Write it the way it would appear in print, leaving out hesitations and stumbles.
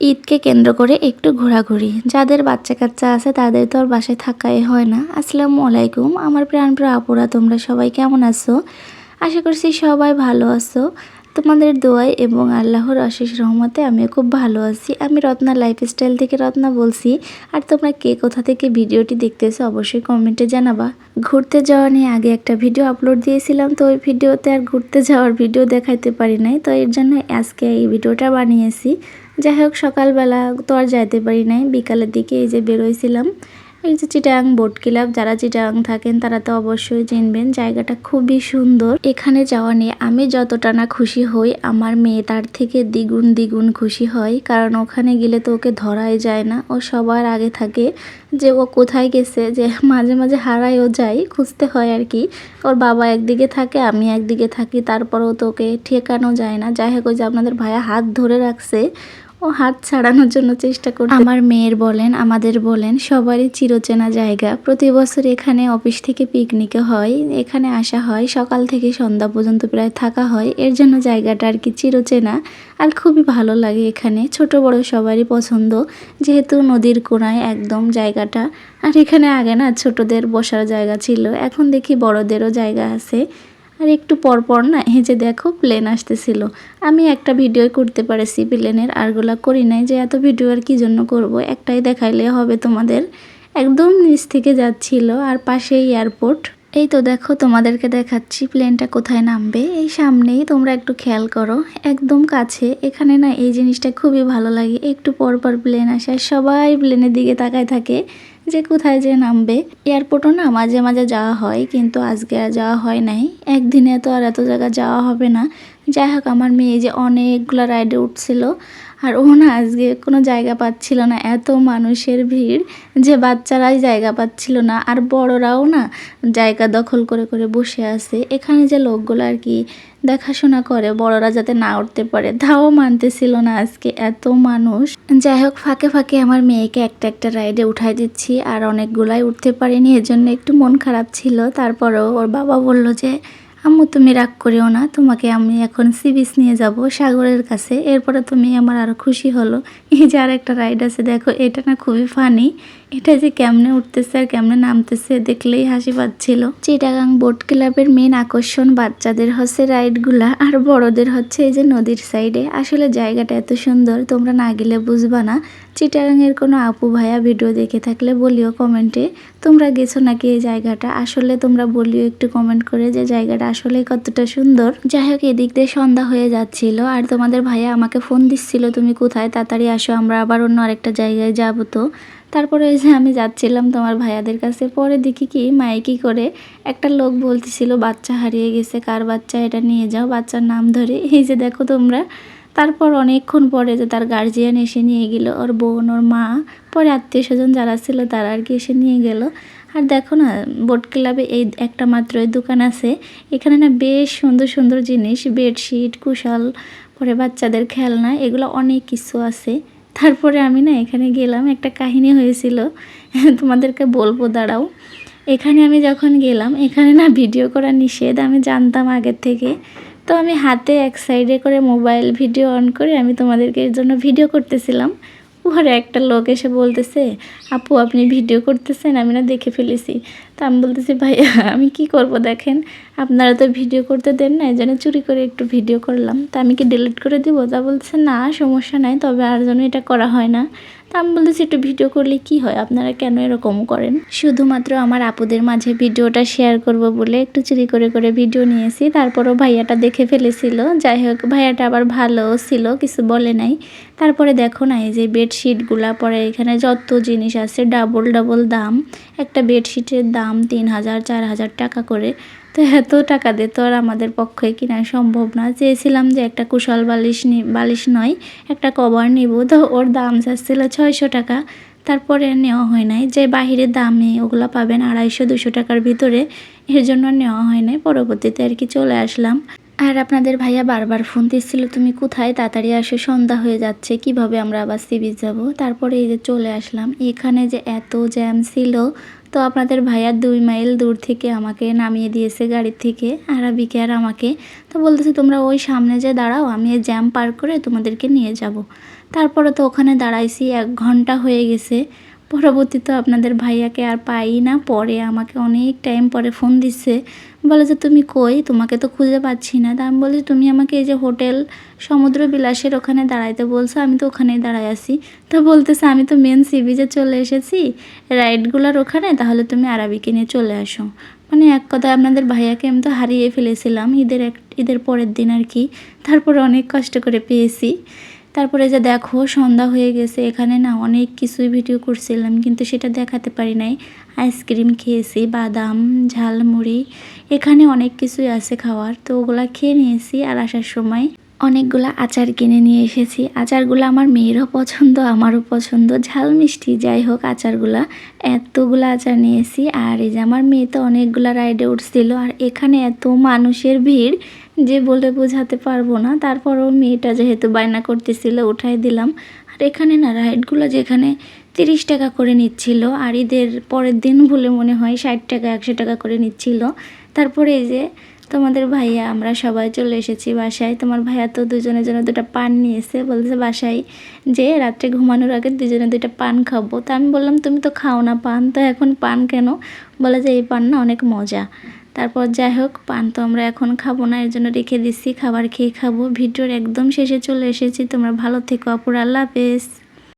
ঈদকে কেন্দ্র করে একটু ঘোরাঘুরি। যাদের বাচ্চা কাচ্চা আছে তাদের তো আর বাসায় থাকাই হয় না। আসসালামু আলাইকুম আমার প্রিয় আপুরা, তোমরা সবাই কেমন আছো? আশা করছি সবাই ভালো আছো। তোমাদের দোয়ায় এবং আল্লাহর অশেষ রহমতে আমিও খুব ভালো আছি। আমি রত্না লাইফস্টাইল থেকে রত্না বলছি। আর তোমরা কে কোথা থেকে ভিডিওটি দেখতেছো অবশ্যই কমেন্টে জানাবা। ঘুরতে যাওয়া নিয়ে আগে একটা ভিডিও আপলোড দিয়েছিলাম, তো ওই ভিডিওতে আর ঘুরতে যাওয়ার ভিডিও দেখাইতে পারি নাই, তো এর জন্য আজকে এই ভিডিওটা বানিয়েছি। যাই হোক, সকালবেলা তো আর যাইতে পারি নাই, বিকালের দিকে এই যে বেরোইছিলাম। এই যে চিটাগাং বোট ক্লাব, যারা চিটাগাং থাকেন তারা তো অবশ্যই চিনবেন। জায়গাটা খুবই সুন্দর। এখানে যাওয়া নিয়ে আমি যতটা না খুশি হই, আমার মেয়ে তার থেকে দ্বিগুণ দ্বিগুণ খুশি হয়। কারণ ওখানে গেলে তো ওকে ধরাই যায় না, ও সবার আগে থাকে। যে ও কোথায় গেছে, যে মাঝে মাঝে হারায়ও যায়, খুঁজতে হয় আর কি। ওর বাবা একদিকে থাকে, আমি একদিকে থাকি, তারপরেও তো ওকে ঠেকানো যায় না। যাই হোক, ওই যে আপনাদের ভাইয়া হাত ধরে রাখছে, ও হাত ছাড়ানোর জন্য চেষ্টা করছে। আমার মেয়ের বলেন, আমাদের বলেন, সবারই চিরচেনা জায়গা। প্রতি বছর এখানে অফিস থেকে পিকনিকে হয়, এখানে আসা হয়, সকাল থেকে সন্ধ্যা পর্যন্ত প্রায় থাকা হয়। এর জন্য জায়গাটা আর কি চিরচেনা, আর খুবই ভালো লাগে এখানে। ছোট বড় সবারই পছন্দ, যেহেতু নদীর কোনায় একদম জায়গাটা। আর এখানে আগে না ছোটদের বসার জায়গা ছিল, এখন দেখি বড়দেরও জায়গা আছে। আর একটু পর না এই যে দেখো প্লেন আসতেছিল। আমি একটা ভিডিও করতে পারেছি প্লেনের, আরগুলা করি নাই। যে এত ভিডিও আর কি জন্য করব, একটাই দেখাইলে হবে তোমাদের। একদম নিচ থেকে যাচ্ছিল, আর পাশেই এয়ারপোর্ট। এই তো দেখো তোমাদেরকে দেখাচ্ছি প্লেনটা কোথায় নামবে, এই সামনেই, তোমরা একটু খেয়াল করো, একদম কাছে। এখানে না এই জিনিসটা খুবই ভালো লাগে, একটু পর প্লেন আসে, সবাই প্লেনের দিকে তাকায় থাকে যে কোথায় যে নামবে। এয়ারপোর্টও না মাঝে মাঝে যাওয়া হয়, কিন্তু আজকে আর যাওয়া হয় নাই। একদিনে তো আর এত জায়গা যাওয়া হবে না। যাই হোক, আমার মেয়ে যে অনেকগুলো রাইডে উঠছিল, আর ও না আজকে কোনো জায়গা পাচ্ছিল না, এত মানুষের ভিড় যে বাচ্চারাই জায়গা পাচ্ছিল না, আর বড়রাও না জায়গা দখল করে করে বসে আছে। এখানে যে লোকগুলো আর কি দেখাশোনা করে বড়রা যাতে না উঠতে পারে, তাও মানতেছিল না আজকে, এত মানুষ। যাই হোক, ফাঁকে ফাঁকে আমার মেয়েকে একটা একটা রাইডে উঠাই দিচ্ছি, আর অনেকগুলাই উঠতে পারিনি, এজন্য একটু মন খারাপ ছিল। তারপরেও ওর বাবা বলল যে আম্মু তুমি রাগ করিও না, তোমাকে আমি এখন সি বিচ নিয়ে যাব সাগরের কাছে, এরপরে তুমি আমার আরো খুশি হলো। এই যে আর একটা রাইড আছে দেখো, এটা না খুবই ফানি। এটা যে কেমনে উঠতেছে আর কেমনে নামতেছে দেখলেই হাসি পাচ্ছিল। চিটাগাং বোট ক্লাবের মেন আকর্ষণ বাচ্চাদের হচ্ছে রাইডগুলা, আর বড়দের হচ্ছে এই যে নদীর সাইডে। আসলে জায়গাটা এত সুন্দর, তোমরা না গেলে বুঝবা না। চিটাগাংয়ের কোনো আপু ভাইয়া ভিডিও দেখে থাকলে বলিও কমেন্টে, তোমরা গেছো নাকি এই জায়গাটা। আসলে তোমরা বলিও একটু কমেন্ট করে যে জায়গাটা আসলে কতটা সুন্দর। যাই হোক, এদিক দিয়ে সন্ধ্যা হয়ে যাচ্ছিল, আর তোমাদের ভাইয়া আমাকে ফোন দিচ্ছিল তুমি কোথায়, তাড়াতাড়ি আসো, আমরা আবার অন্য আরেকটা জায়গায় যাবো। তো তারপরে এই যে আমি যাচ্ছিলাম তোমার ভাইয়াদের কাছে, পরে দেখি কি মাইকি করে একটা লোক বলতেছিল বাচ্চা হারিয়ে গেছে, কার বাচ্চা, এটা নিয়ে যাও, বাচ্চার নাম ধরে। এই যে দেখো তোমরা। তারপর অনেকক্ষণ পরে যে তার গার্জিয়ান এসে নিয়ে গেল, ওর বোন, ওর মা, পরে আত্মীয় স্বজন যারা ছিল তারা আর কি এসে নিয়ে গেল। আর দেখো না, বোট ক্লাবে এই একটা মাত্রই দোকান আছে, এখানে না বেশ সুন্দর সুন্দর জিনিস, বেডশিট, কুশাল, পরে বাচ্চাদের খেলনা, এগুলো অনেক কিছু আছে। তারপরে আমি না এখানে গেলাম, একটা কাহিনী হয়েছিল তোমাদেরকে বলবো, দাঁড়াও। এখানে আমি যখন গেলাম, এখানে না ভিডিও করা নিষেধ, আমি জানতাম আগের থেকে। তো আমি হাতে এক সাইডে করে মোবাইল ভিডিও অন করে আমি তোমাদেরকে এর জন্য ভিডিও করতেছিলাম। পরে একটা লোক এসে বলতেছে আপু আপনি ভিডিও করতেছেন, আমি না দেখে ফেলেছি। তা আমি বলতেছি ভাইয়া আমি কি করব, দেখেন আপনারা তো ভিডিও করতে দেন না, এই জন্য চুরি করে একটু ভিডিও করলাম, তা আমি কি ডিলিট করে দিব? তা বলছে না সমস্যা নাই, তবে আর যেন এটা করা হয় না। তা আমি বলতেছি একটু ভিডিও করলে কি হয়, আপনারা কেন এরকম করেন? শুধুমাত্র আমার আপুদের মাঝে ভিডিওটা শেয়ার করব বলে একটু চুরি করে করে ভিডিও নিয়েছি। তারপরও ভাইয়াটা দেখে ফেলেছিল। যাই হোক, ভাইয়াটা আবার ভালো ছিল, কিছু বলে নাই। তারপরে দেখো না এই যে বেডশিটগুলা, পরে এখানে যত জিনিস আছে ডাবল ডাবল দাম। একটা বেডশিটের দাম 3,000 4,000 টাকা করে। তো এত টাকা দিয়ে তো আর আমাদের পক্ষে কেনা সম্ভব না। চেয়েছিলাম যে একটা কুশাল বালিশ নয়, একটা কভার নিব, তো ওর দাম চাচ্ছিল 600 টাকা। তারপরে নেওয়া হয় নাই, যে বাহিরের দামে ওগুলো পাবেন 250-200 টাকার ভিতরে, এর জন্য নেওয়া হয় নাই। পরবর্তীতে আর কি চলে আসলাম। আর আপনাদের ভাইয়া বারবার ফোন দিচ্ছিল তুমি কোথায়, তাড়াতাড়ি আসো, সন্ধ্যা হয়ে যাচ্ছে, কিভাবে আমরা আবার সি বিচ যাবো। তারপরে এই যে চলে আসলাম। এখানে যে এত জ্যাম ছিল, তো আপনাদের ভাইয়া 2 মাইল দূর থেকে আমাকে নামিয়ে দিয়েছে গাড়ির থেকে, আরাবিকে আর আমাকে। তো বলতেছে তোমরা ওই সামনে যে দাঁড়াও, আমি এই জ্যাম পার করে তোমাদেরকে নিয়ে যাব। তারপরে তো ওখানে দাঁড়াইছি 1 ঘন্টা হয়ে গেছে। পরবর্তীতে আপনাদের ভাইয়াকে আর পাই না। পরে আমাকে অনেক টাইম পরে ফোন দিচ্ছে, বলে যে তুমি কই, তোমাকে তো খুঁজে পাচ্ছি না। তা আমি বলছি তুমি আমাকে এই যে হোটেল সমুদ্র বিলাসের ওখানে দাঁড়াইতে বলছো, আমি তো ওখানেই দাঁড়ায় আছি। তো বলতেছে আমি তো মেন সি বিচে চলে এসেছি রাইডগুলোর ওখানে, তাহলে তুমি আরাবিকে নিয়ে চলে আসো। মানে এক কথায় আপনাদের ভাইয়াকে আমি তো হারিয়ে ফেলেছিলাম ঈদের পরের দিন আর কি। তারপরে অনেক কষ্ট করে পেয়েছি। তারপরে যে দেখো সন্ধ্যা হয়ে গেছে, এখানে না অনেক কিছুই ভিডিও করছিলাম কিন্তু সেটা দেখাতে পারি নাই। আইসক্রিম খেয়েছি, বাদাম, ঝালমুড়ি, এখানে অনেক কিছুই আছে খাওয়ার, তো ওগুলা খেয়ে নিয়েছি। আর আসার সময় অনেকগুলা আচার কিনে নিয়ে এসেছি। আচারগুলো আমার মেয়েরও পছন্দ, আমারও পছন্দ, ঝাল মিষ্টি যাই হোক আচারগুলা এতগুলো আচার নিয়েছি। আর এই যে আমার মেয়ে তো অনেকগুলা রাইডে উঠছিল, আর এখানে এত মানুষের ভিড় যে বলে বোঝাতে পারবো না। তারপরও মেয়েটা যেহেতু বায়না করতেছিল উঠাই দিলাম। আর এখানে না রাইডগুলো যেখানে 30 টাকা করে নিচ্ছিল, আর ঈদের পরের দিন বলে মনে হয় 60 টাকা 100 টাকা করে নিচ্ছিল। তারপরে এই যে তোমাদের ভাইয়া আমরা সবাই চলে এসেছি বাসায়। তোমার ভাইয়া তো দুজনের জন্য 2টা পান নিয়েছে, বলছে বাসায় যে রাত্রে ঘুমানোর আগে দুজনে 2টা পান খাবো। তা আমি বললাম তুমি তো খাও না পান, তো এখন পান কেন? বলে যে এই পান না অনেক মজা। তারপর যাই হোক পান তো আমরা এখন খাবো না, এর জন্য রেখে দিচ্ছি, খাবার খেয়ে খাবো। ভিডিওর একদম শেষে চলে এসেছি। তোমরা ভালো থেকো আপুরা, আল্লাহ হাফেজ।